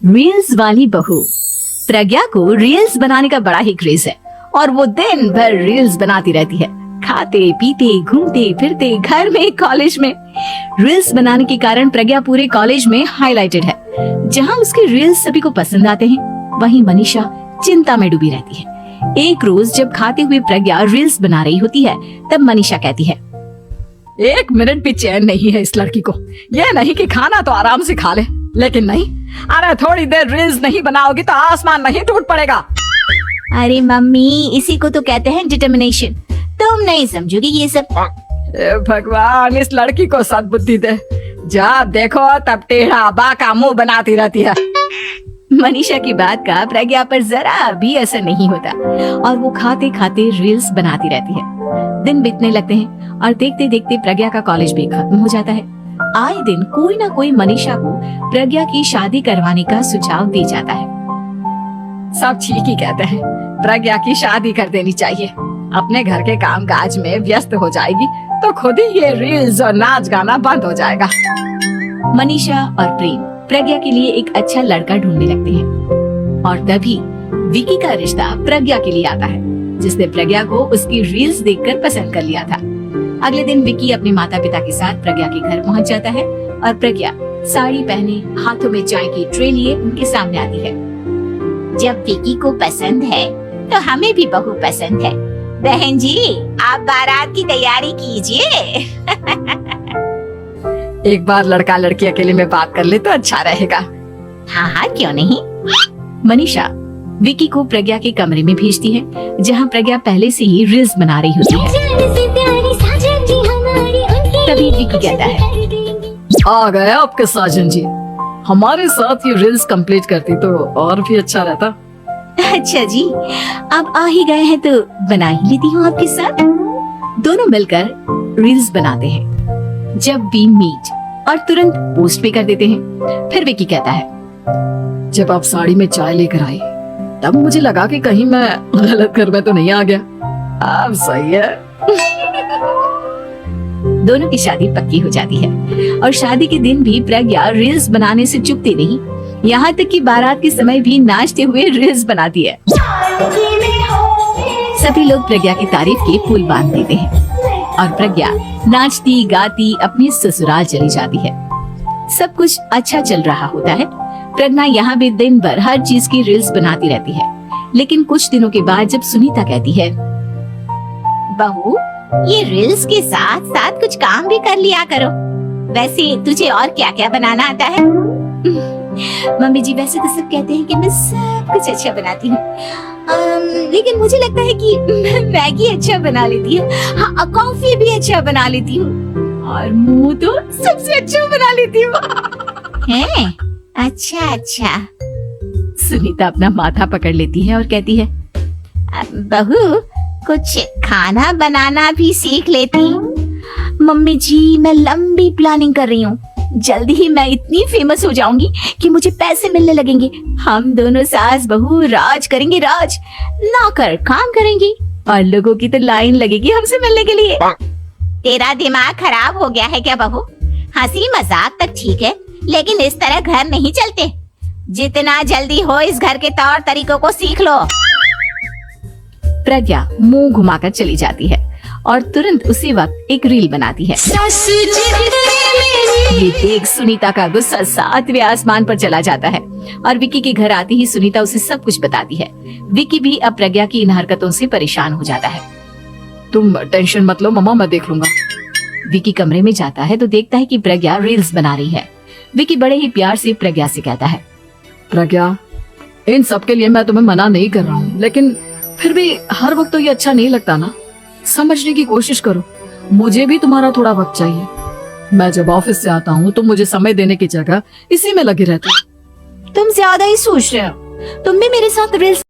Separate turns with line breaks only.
Reels वाली बहू। प्रज्ञा को रील्स बनाने का बड़ा ही क्रेज है और वो दिन भर रील्स बनाती रहती है, खाते पीते घूमते फिरते घर में कॉलेज में। रील्स बनाने के कारण प्रज्ञा पूरे कॉलेज में हाईलाइटेड है। जहाँ उसके रील्स सभी को पसंद आते हैं, वहीं मनीषा चिंता में डूबी रहती है। एक रोज जब खाते हुए प्रज्ञा रील्स बना रही होती है, तब मनीषा कहती है,
एक मिनट भी चैन नहीं है इस लड़की को। ये नहीं कि खाना तो आराम से खा ले, लेकिन नहीं, अरे थोड़ी देर रील्स नहीं बनाओगी तो आसमान नहीं टूट पड़ेगा।
अरे मम्मी, इसी को तो कहते हैं डिटर्मिनेशन। तुम नहीं समझोगी ये सब।
भगवान, इस लड़की को सद्बुद्धि दे। जब देखो तब टेढ़ा बाका मुंह बनाती रहती है।
मनीषा की बात का प्रज्ञा पर जरा भी असर नहीं होता और वो खाते खाते रील्स बनाती रहती है। दिन बीतने लगते हैं और देखते देखते प्रज्ञा का कॉलेज भी खत्म हो जाता है। आए दिन कोई ना कोई मनीषा को प्रज्ञा की शादी करवाने का सुझाव दे जाता है।
सब ठीक ही कहते हैं, प्रज्ञा की शादी कर देनी चाहिए। अपने घर के काम काज में व्यस्त हो जाएगी तो खुद ही ये रील्स और नाच गाना बंद हो जाएगा।
मनीषा और प्रेम प्रज्ञा के लिए एक अच्छा लड़का ढूंढने लगते हैं और तभी विकी का रिश्ता प्रज्ञा के लिए आता है, जिसने प्रज्ञा को उसकी रील्स देखकर पसंद कर लिया था। अगले दिन विकी अपने माता पिता के साथ प्रज्ञा के घर पहुंच जाता है और प्रज्ञा साड़ी पहने हाथों में चाय की ट्रे लिए उनके सामने आती है। जब विकी को पसंद है तो हमें भी बहू पसंद है। बहन जी, आप बारात की तैयारी कीजिए।
एक बार लड़का लड़की अकेले में बात कर ले तो अच्छा रहेगा।
हाँ हाँ, क्यों नहीं। मनीषा विकी को प्रज्ञा के कमरे में भेजती है, जहाँ प्रज्ञा पहले से ही रील्स बना रही होती है। तभी विकी कहता है,
आ गए आपके साजन जी। हमारे साथ ये रील्स कंप्लीट करती तो और भी अच्छा रहता।
अच्छा जी, अब आ ही गए हैं तो बना ही लेती हूँ आपके साथ। दोनों मिलकर रील्स बनाते हैं। जब वी मीट और तुरंत पोस्ट भी कर देते हैं। फिर विकी कहता है,
जब आप साड़ी में चाय लेकर आई तब मुझे लगा कि कहीं मैं गलत घर में तो नहीं आ गया। अब सही है।
दोनों की शादी पक्की हो जाती है और शादी के दिन भी प्रज्ञा रील्स बनाने से चुकती नहीं, यहाँ तक कि बारात के समय भी नाचते हुए रील्स बनाती है। सभी लोग प्रज्ञा की तारीफ के पुल बांध देते हैं और प्रज्ञा नाचती गाती अपने ससुराल चली जाती है। सब कुछ अच्छा चल रहा होता है। प्रज्ञा यहाँ भी दिन भर हर चीज की रील्स बनाती रहती है। लेकिन कुछ दिनों के बाद जब सुनीता कहती है, बहू, ये रील्स के साथ साथ कुछ काम भी कर लिया करो। वैसे तुझे और क्या क्या बनाना आता है? मम्मी जी, वैसे तो सब कहते हैं कि मैं सब कुछ अच्छा बनाती हूँ, लेकिन मुझे लगता है कि मैं मैगी अच्छा बना लेती हूँ। हाँ, कॉफी भी अच्छा बना लेती हूँ और मुंह तो सबसे अच्छा बना लेती हूँ। हैं? अच्छा अच्छा। सुनीता अपना माथा पकड़ लेती है और कहती है, बहू, कुछ खाना बनाना भी सीख लेती। मम्मी जी, मैं लंबी प्लानिंग कर रही हूँ। जल्दी ही मैं इतनी फेमस हो जाऊंगी कि मुझे पैसे मिलने लगेंगे। हम दोनों सास बहू राज करेंगे, राज। नौकर काम करेंगे और लोगों की तो लाइन लगेगी हमसे मिलने के लिए। तेरा दिमाग खराब हो गया है क्या बहू? हंसी मजाक तक ठीक है, लेकिन इस तरह घर नहीं चलते। जितना जल्दी हो इस घर के तौर तरीकों को सीख लो। प्रज्ञा मुंह घुमाकर चली जाती है और तुरंत उसी वक्त एक रील बनाती है। ये देख सुनीता का गुस्सा 7वें आसमान पर चला जाता है और विकी के घर आती ही सुनीता उसे सब कुछ बताती है। विकी भी अब प्रज्ञा की इन हरकतों से परेशान हो जाता है।
तुम टेंशन मत लो मम्मा, मैं देख लूंगा।
विकी कमरे में जाता है तो देखता है कि प्रज्ञा रील्स बना रही है। विकी बड़े ही प्यार से प्रज्ञा से कहता है,
प्रज्ञा, इन सब के लिए मैं तुम्हें मना नहीं कर रहा हूँ, लेकिन फिर भी हर वक्त तो ये अच्छा नहीं लगता ना। समझने की कोशिश करो, मुझे भी तुम्हारा थोड़ा वक्त चाहिए। मैं जब ऑफिस से आता हूँ तो मुझे समय देने की जगह इसी में लगे रहते हो।
तुम ज्यादा ही सोच रहे हो। तुम भी मेरे साथ रील्स